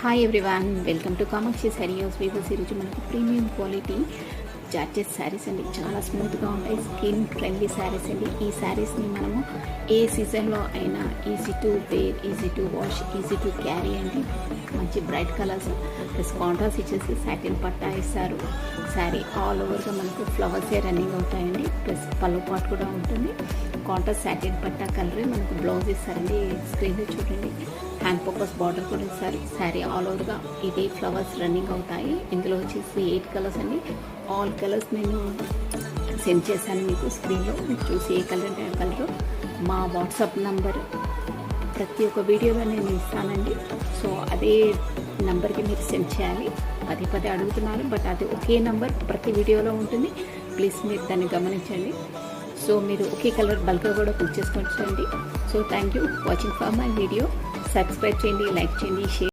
Hi everyone, welcome to Kamakshi sari house weavers. ఈరోజు మనకు premium quality georgette saris అండి. చాలా స్మూత్గా ఉంటాయి, స్కిన్ ఫ్రెండ్లీ శారీస్ అండి. ఈ శారీస్ని మనము ఏ సీజన్లో అయినా easy to wear, easy to wash, easy to carry అండి. మంచి బ్రైట్ కలర్స్ ప్లస్ కాంట్రాస్ట్ ఇచ్చేసి సాటిన్ పట్టా ఇస్తారు. శారీ ఆల్ ఓవర్గా మనకు ఫ్లవర్సే రన్నింగ్ అవుతాయండి. ప్లస్ పళ్ళు పాటు కూడా ఉంటుంది. కాంట్రాస్ట్ సాటిన్ పట్టా కలరే మనకు బ్లౌజ్ ఇస్తారండి. స్క్రీన్లో చూడండి, హ్యాండ్ పర్పస్ బార్డర్ కూడా ఇస్తారు. శారీ ఆల్ ఓవర్గా ఇదే ఫ్లవర్స్ రన్నింగ్ అవుతాయి. ఇందులో వచ్చేసి 8 కలర్స్ అండి. ఆల్ కలర్స్ నేను సెండ్ చేశాను మీకు స్క్రీన్లో. మీకు చూసి ఏ కలర్ అంటే ఆ కలర్. మా వాట్సాప్ నంబర్ ప్రతి ఒక్క వీడియోలో నేను ఇస్తానండి. సో అదే నంబర్కి మీరు సెండ్ చేయాలి. పదే అడుగుతున్నారు, బట్ అది ఒకే నంబర్ ప్రతి వీడియోలో ఉంటుంది. ప్లీజ్ మీరు దాన్ని గమనించండి. సో మీరు ఒకే కలర్ బల్క్గా కూడా బుక్ చేసుకోవచ్చండి. So thank you watching for my video. Subscribe చేయండి, లైక్ చేయండి, షేర్